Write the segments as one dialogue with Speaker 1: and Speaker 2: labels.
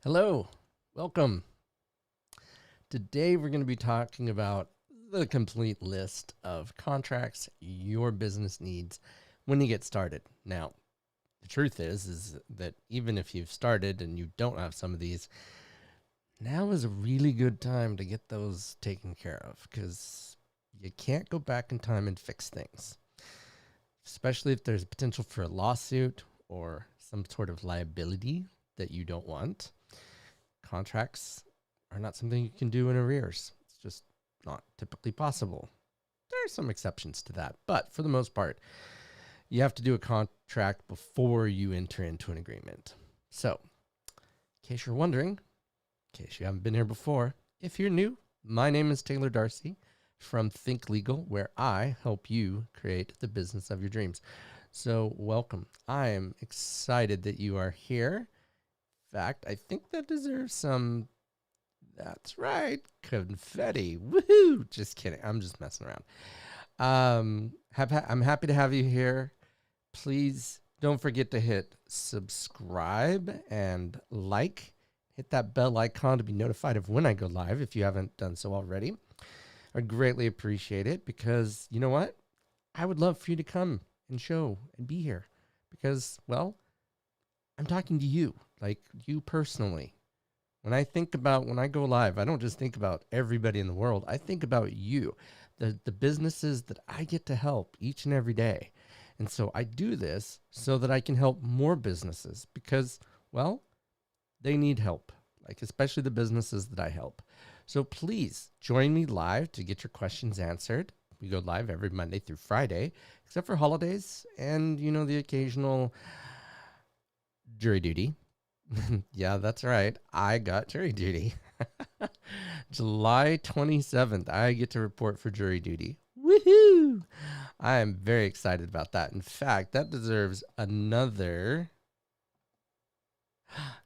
Speaker 1: Hello, welcome. Today we're going to be talking about the complete list of contracts your business needs when you get started. Now, the truth is that even if you've started and you don't have some of these, now is a really good time to get those taken care of because you can't go back in time and fix things, especially if there's potential for a lawsuit or some sort of liability that you don't want. Contracts are not something you can do in arrears. It's just not typically possible. There are some exceptions to that, but for the most part, you have to do a contract before you enter into an agreement. So, in case you're wondering, in case you haven't been here before, if you're new, my name is Taylor Darcy from Think Legal, where I help you create the business of your dreams. So, welcome. I am excited that you are here. In fact, I think that deserves some. That's right, confetti. Woohoo! Just kidding. I'm just messing around. I'm happy to have you here. Please don't forget to hit subscribe and like. Hit that bell icon to be notified of when I go live if you haven't done so already. I'd greatly appreciate it because you know what? I would love for you to come and show and be here because, well, I'm talking to you, like you personally. When I go live, I don't just think about everybody in the world. I think about you, the businesses that I get to help each and every day. And so I do this so that I can help more businesses because, well, they need help, like especially the businesses that I help. So please join me live to get your questions answered. We go live every Monday through Friday, except for holidays and, the occasional jury duty. Yeah, that's right. I got jury duty. July 27th, I get to report for jury duty. Woohoo! I am very excited about that. In fact, that deserves another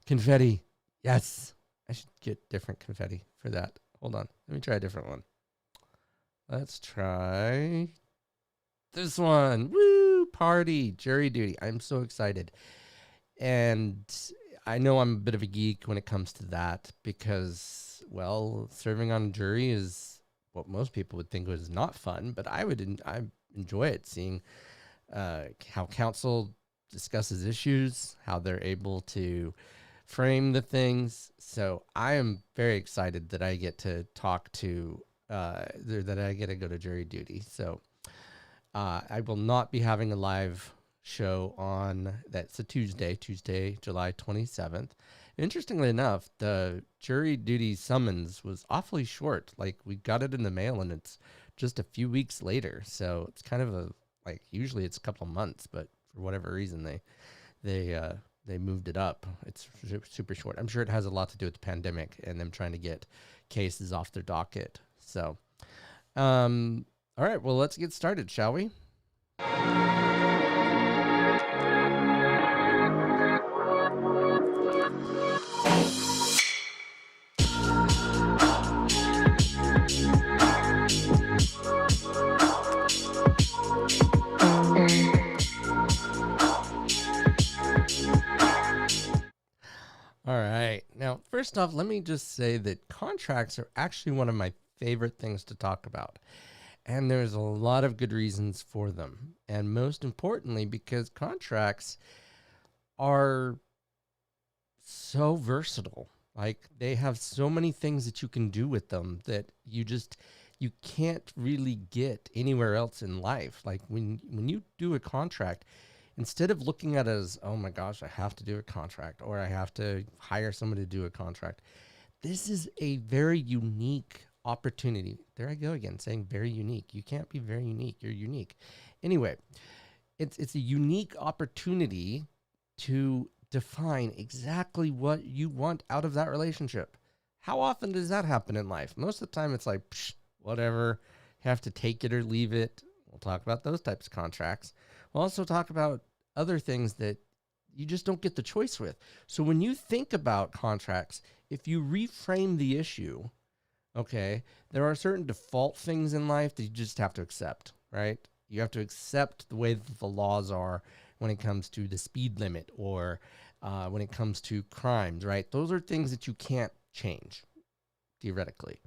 Speaker 1: confetti. Yes. I should get different confetti for that. Hold on. Let me try a different one. Let's try this one. Woo! Party, jury duty. I'm so excited. And I know I'm a bit of a geek when it comes to that because, well, serving on a jury is what most people would think was not fun, but I enjoy it, seeing how counsel discusses issues, how they're able to frame the things. So I am very excited that I get to talk to, that I get to go to jury duty. So I will not be having a live show on that's a Tuesday, July 27th. Interestingly enough, the jury duty summons was awfully short. Like we got it in the mail and it's just a few weeks later. So it's kind of usually it's a couple of months, but for whatever reason they moved it up. It's super short. I'm sure it has a lot to do with the pandemic and them trying to get cases off their docket. So, all right, well, let's get started, shall we? All right. Now, first off, let me just say that contracts are actually one of my favorite things to talk about. And there's a lot of good reasons for them. And most importantly, because contracts are so versatile. Like they have so many things that you can do with them that you can't really get anywhere else in life. Like when you do a contract, instead of looking at it as, oh my gosh, I have to do a contract or I have to hire someone to do a contract, this is a very unique opportunity. There I go again, saying very unique. You can't be very unique. You're unique. Anyway, it's a unique opportunity to define exactly what you want out of that relationship. How often does that happen in life? Most of the time it's like, whatever, you have to take it or leave it. We'll talk about those types of contracts. We'll also talk about other things that you just don't get the choice with. So when you think about contracts, if you reframe the issue, okay, there are certain default things in life that you just have to accept, right? You have to accept the way that the laws are when it comes to the speed limit or when it comes to crimes, right? Those are things that you can't change, theoretically.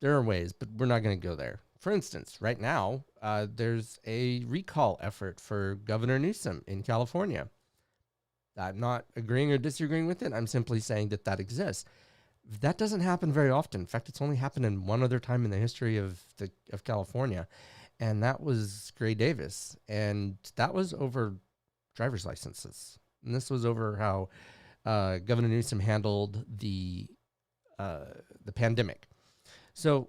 Speaker 1: There are ways, but we're not going to go there. For instance, right now, there's a recall effort for Governor Newsom in California. I'm not agreeing or disagreeing with it. I'm simply saying that that exists. That doesn't happen very often. In fact, it's only happened in one other time in the history of California, and that was Gray Davis, and that was over driver's licenses. And this was over how Governor Newsom handled the pandemic. So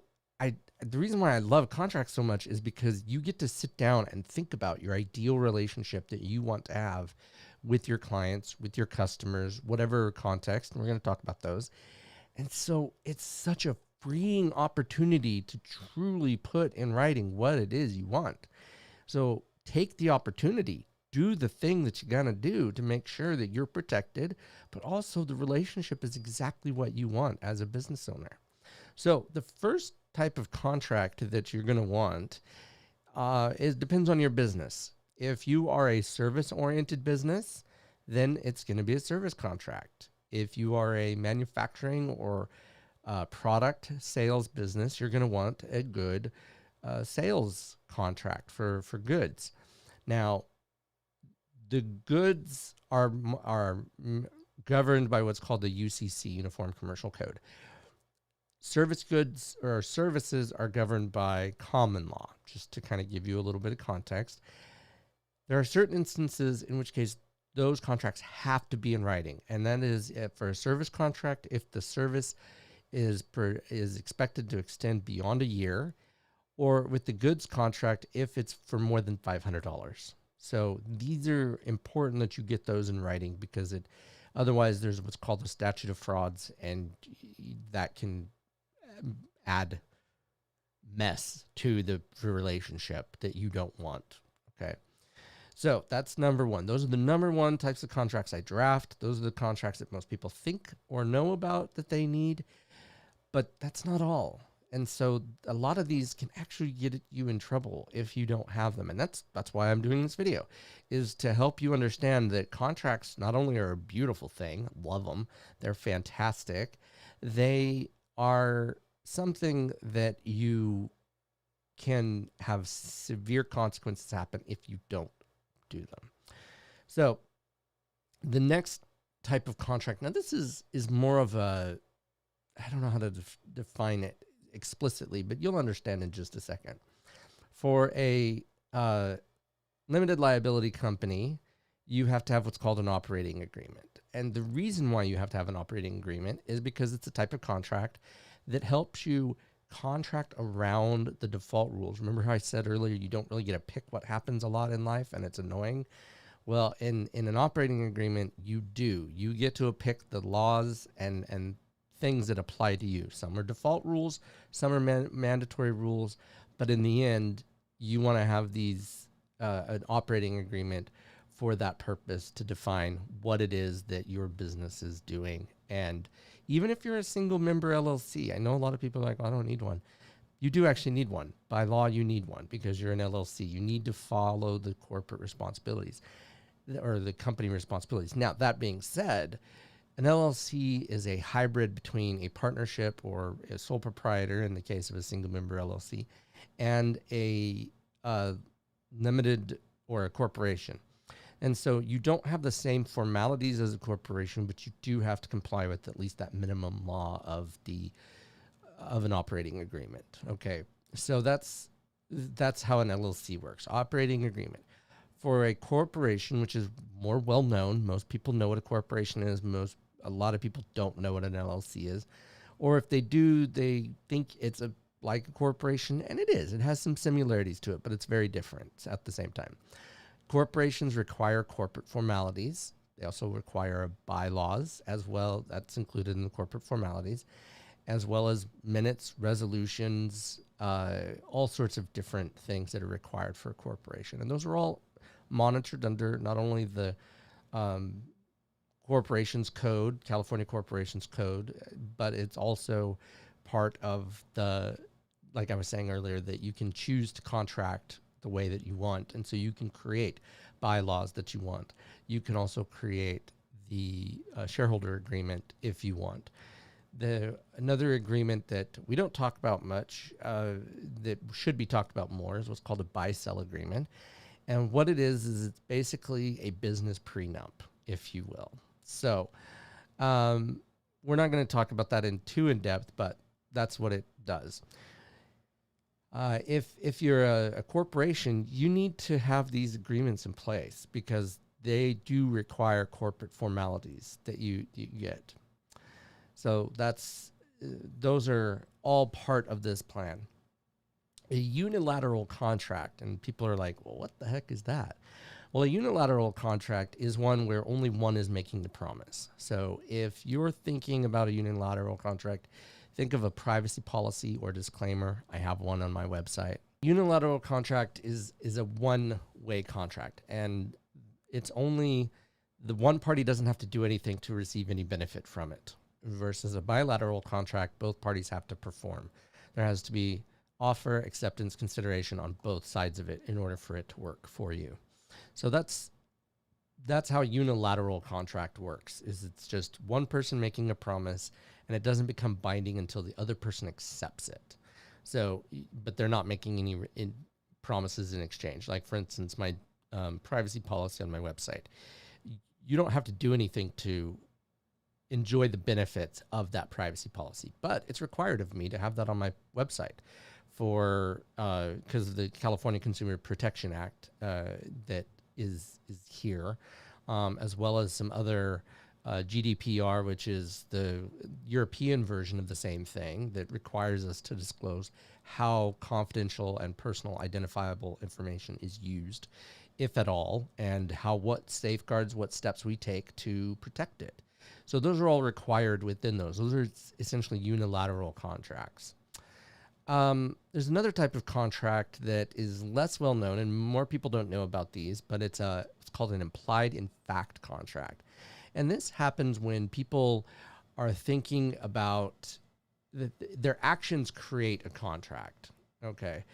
Speaker 1: the reason why I love contracts so much is because you get to sit down and think about your ideal relationship that you want to have with your clients, with your customers, whatever context. And we're going to talk about those. And so it's such a freeing opportunity to truly put in writing what it is you want. So take the opportunity, do the thing that you're going to do to make sure that you're protected, but also the relationship is exactly what you want as a business owner. So the first type of contract that you're going to want depends on your business. If you are a service-oriented business, then it's going to be a service contract. If you are a manufacturing or product sales business, you're going to want a good sales contract for goods. Now, the goods are governed by what's called the UCC, Uniform Commercial Code. Service goods or services are governed by common law, just to kind of give you a little bit of context. There are certain instances in which case those contracts have to be in writing, and that is for a service contract if the service is expected to extend beyond a year, or with the goods contract if it's for more than $500. So these are important that you get those in writing because otherwise there's what's called the statute of frauds, and that can add mess to the relationship that you don't want. Okay. So that's number one. Those are the number one types of contracts I draft. Those are the contracts that most people think or know about that they need, but that's not all. And so a lot of these can actually get you in trouble if you don't have them. And that's why I'm doing this video, is to help you understand that contracts not only are a beautiful thing, love them, they're fantastic, they are something that you can have severe consequences happen if you don't do them. So the next type of contract, now this is more of a, I don't know how to define it explicitly, but you'll understand in just a second. For a limited liability company, you have to have what's called an operating agreement. And the reason why you have to have an operating agreement is because it's a type of contract that helps you contract around the default rules. Remember how I said earlier, you don't really get to pick what happens a lot in life, and it's annoying? Well, in an operating agreement, you do. You get to pick the laws and things that apply to you. Some are default rules, some are mandatory rules, but in the end, you want to have these an operating agreement for that purpose to define what it is that your business is doing. And even if you're a single member LLC, I know a lot of people are like, I don't need one. You do actually need one. By law, you need one because you're an LLC. You need to follow the corporate responsibilities or the company responsibilities. Now, that being said, an LLC is a hybrid between a partnership or a sole proprietor in the case of a single member LLC and a limited or a corporation. And so you don't have the same formalities as a corporation, but you do have to comply with at least that minimum law of an operating agreement. Okay, so that's how an LLC works. Operating agreement. For a corporation, which is more well known, most people know what a corporation is. A lot of people don't know what an LLC is, or if they do, they think it's like a corporation, and it is. It has some similarities to it, but it's very different at the same time. Corporations require corporate formalities. They also require bylaws as well. That's included in the corporate formalities, as well as minutes, resolutions, all sorts of different things that are required for a corporation. And those are all monitored under not only the Corporations Code, California Corporations Code, but it's also part of like I was saying earlier, that you can choose to contract the way that you want. And so you can create bylaws that you want. You can also create the shareholder agreement if you want. Another agreement that we don't talk about much, that should be talked about more, is what's called a buy-sell agreement. And what it is it's basically a business prenup, if you will. So we're not going to talk about that too in depth, but that's what it does. If you're a corporation, you need to have these agreements in place because they do require corporate formalities that you get. So those are all part of this plan. A unilateral contract, and people are like, well, what the heck is that? Well, a unilateral contract is one where only one is making the promise. So if you're thinking about a unilateral contract, think of a privacy policy or disclaimer. I have one on my website. Unilateral contract is a one-way contract, and it's only the one party doesn't have to do anything to receive any benefit from it. Versus a bilateral contract, both parties have to perform. There has to be offer, acceptance, consideration on both sides of it in order for it to work for you. So that's how a unilateral contract works. Is it's just one person making a promise, and it doesn't become binding until the other person accepts it. So, but they're not making any promises in exchange. Like, for instance, my privacy policy on my website. You don't have to do anything to enjoy the benefits of that privacy policy, but it's required of me to have that on my website for because of the California Consumer Protection Act that is here, as well as some other GDPR, which is the European version of the same thing that requires us to disclose how confidential and personal identifiable information is used, if at all, and what safeguards, what steps we take to protect it. So those are all required within those. Those are essentially unilateral contracts. There's another type of contract that is less well known, and more people don't know about these, but it's called an implied in fact contract. And this happens when people are thinking about their actions create a contract. Okay.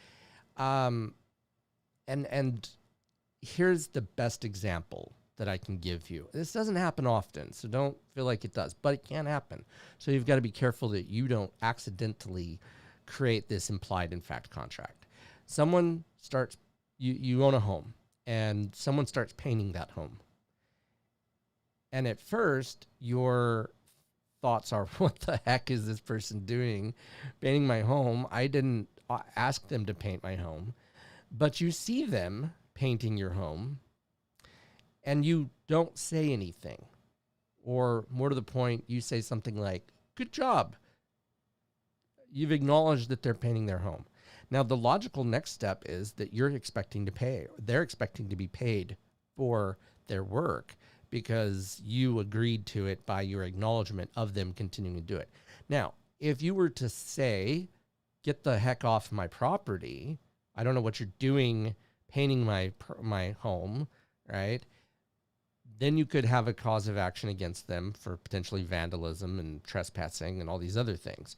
Speaker 1: And here's the best example that I can give you. This doesn't happen often, so don't feel like it does, but it can happen. So you've got to be careful that you don't accidentally create this implied in fact contract. Someone starts, you own a home, and someone starts painting that home. And at first, your thoughts are, what the heck is this person doing painting my home? I didn't ask them to paint my home. But you see them painting your home, and you don't say anything. Or more to the point, you say something like, good job. You've acknowledged that they're painting their home. Now, the logical next step is that you're expecting to pay. They're expecting to be paid for their work because you agreed to it by your acknowledgement of them continuing to do it. Now, if you were to say, get the heck off my property, I don't know what you're doing painting my home, right? Then you could have a cause of action against them for potentially vandalism and trespassing and all these other things.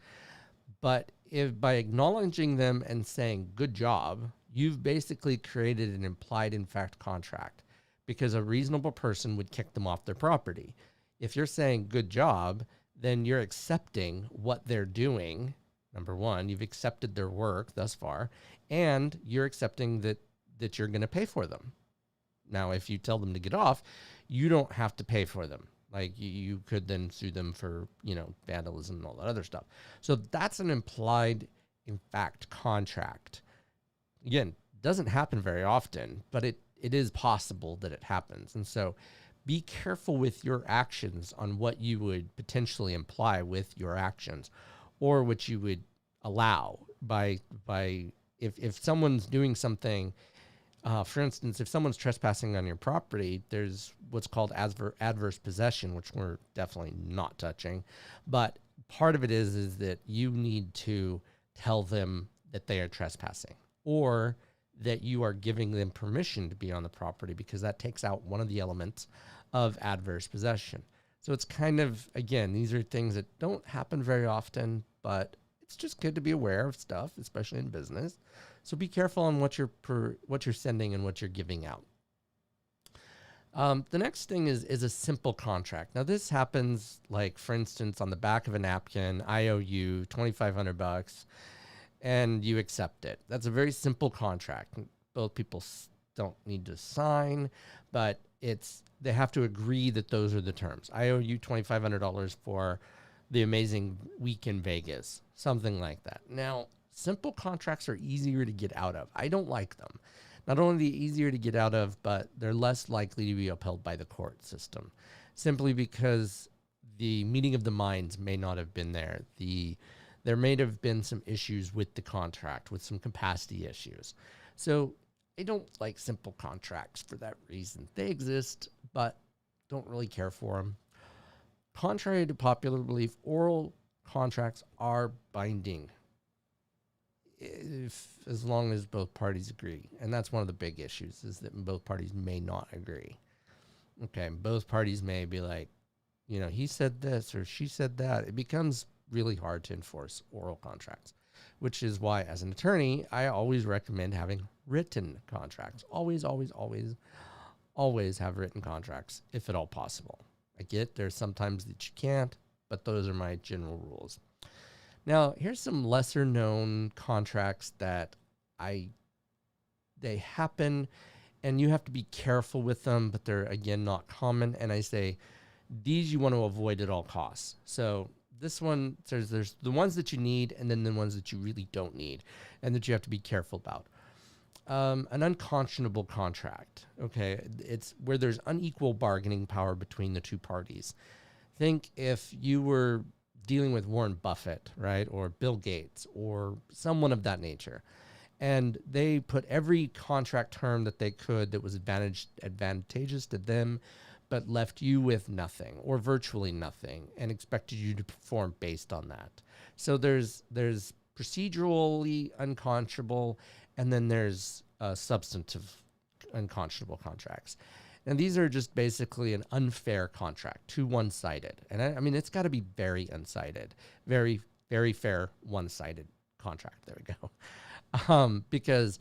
Speaker 1: But if by acknowledging them and saying, good job, you've basically created an implied in fact contract, because a reasonable person would kick them off their property. If you're saying good job, then you're accepting what they're doing. Number one, you've accepted their work thus far, and you're accepting that you're going to pay for them. Now, if you tell them to get off, you don't have to pay for them. Like, you could then sue them for, vandalism and all that other stuff. So that's an implied in fact contract. Again, doesn't happen very often, but it is possible that it happens. And so be careful with your actions on what you would potentially imply with your actions, or what you would allow by if someone's doing something. For instance, if someone's trespassing on your property, there's what's called adverse possession, which we're definitely not touching. But part of it is that you need to tell them that they are trespassing, or that you are giving them permission to be on the property, because that takes out one of the elements of adverse possession. So it's kind of, again, these are things that don't happen very often, but it's just good to be aware of stuff, especially in business. So be careful on what you're sending and what you're giving out. The next thing is a simple contract. Now this happens like, for instance, on the back of a napkin, I owe you $2,500 and you accept it. That's a very simple contract. Both people don't need to sign, but they have to agree that those are the terms. I owe you $2,500 for the amazing week in Vegas, something like that. Now, simple contracts are easier to get out of. I don't like them. Not only are they easier to get out of, but they're less likely to be upheld by the court system, simply because the meeting of the minds may not have been there. There may have been some issues with the contract, with some capacity issues. So I don't like simple contracts for that reason. They exist, but don't really care for them. Contrary to popular belief, oral contracts are binding as long as both parties agree. And that's one of the big issues, is that both parties may not agree. Okay, both parties may be like, he said this or she said that. It becomes really hard to enforce oral contracts, which is why, as an attorney, I always recommend having written contracts. Always, always, always, always have written contracts, if at all possible. I get there's sometimes that you can't, but those are my general rules. Now, here's some lesser known contracts that they happen, and you have to be careful with them, but they're, again, not common. And I say these you want to avoid at all costs. So this one, there's the ones that you need, and then the ones that you really don't need and that you have to be careful about. An unconscionable contract. Okay, it's where there's unequal bargaining power between the two parties. Think if you were dealing with Warren Buffett, right, or Bill Gates, or someone of that nature, and they put every contract term that they could that was advantageous to them, but left you with nothing or virtually nothing, and expected you to perform based on that. So there's procedurally unconscionable, and then there's substantive unconscionable contracts. And these are just basically an unfair contract, too one-sided. And I mean, it's got to be very unsided, very, very fair one-sided contract. There we go. Because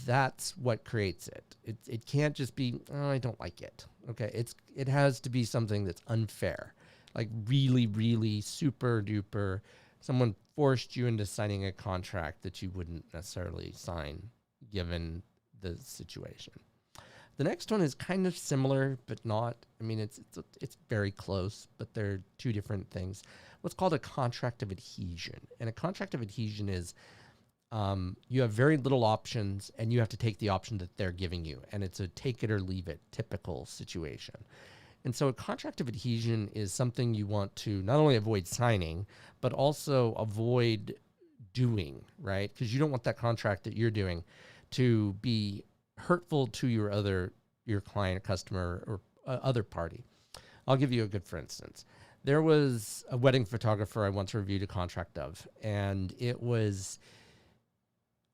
Speaker 1: that's what creates it. It can't just be, oh, I don't like it. Okay, it has to be something that's unfair, like really, really super duper. Someone forced you into signing a contract that you wouldn't necessarily sign given the situation. The next one is kind of similar, but not. I mean, it's very close, but they're two different things. What's called a contract of adhesion. And a contract of adhesion is you have very little options, and you have to take the option that they're giving you. And it's a take it or leave it typical situation. And so a contract of adhesion is something you want to not only avoid signing, but also avoid doing, right? Because you don't want that contract that you're doing to be hurtful to your client, customer, or other party. I'll give you a good for instance. There was a wedding photographer I once reviewed a contract of, and it was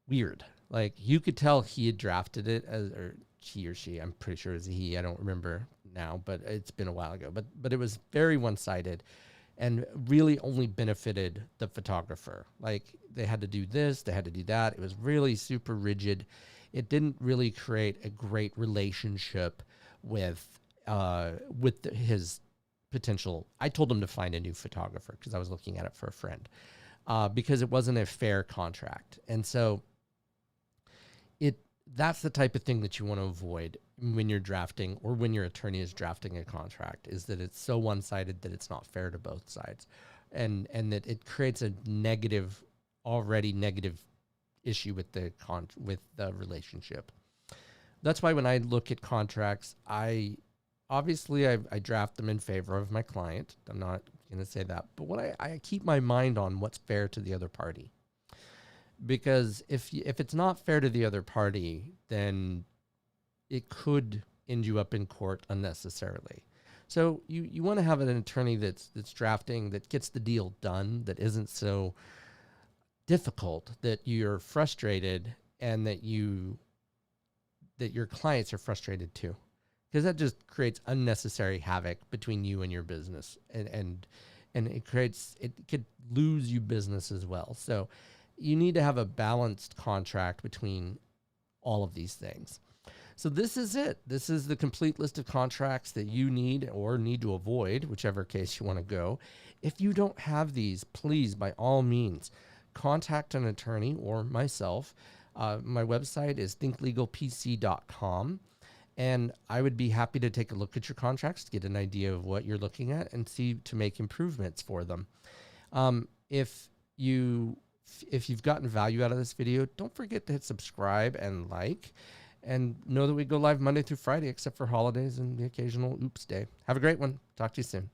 Speaker 1: weird. Like, you could tell he had drafted it or he or she, I'm pretty sure it was a he, I don't remember now, but it's been a while ago. But it was very one-sided and really only benefited the photographer. Like, they had to do this, they had to do that. It was really super rigid. It didn't really create a great relationship with his potential. I told him to find a new photographer because I was looking at it for a friend, because it wasn't a fair contract. And so that's the type of thing that you want to avoid when you're drafting, or when your attorney is drafting a contract, is that it's so one-sided that it's not fair to both sides, and that it creates a already negative issue with the relationship. That's why when I look at contracts, I draft them in favor of my client. I'm not going to say that, but I keep my mind on what's fair to the other party. Because if it's not fair to the other party, then it could end you up in court unnecessarily. So you want to have an attorney that's drafting, that gets the deal done, that isn't so difficult that you're frustrated, and that your clients are frustrated too, because that just creates unnecessary havoc between you and your business, and it could lose you business as well. So you need to have a balanced contract between all of these things. So this is it. This is the complete list of contracts that you need or need to avoid, whichever case you want to go. If you don't have these, please, by all means, contact an attorney or myself. My website is thinklegalpc.com, and I would be happy to take a look at your contracts to get an idea of what you're looking at and see to make improvements for them. If you've gotten value out of this video, don't forget to hit subscribe and like. And know that we go live Monday through Friday, except for holidays and the occasional oops day. Have a great one. Talk to you soon.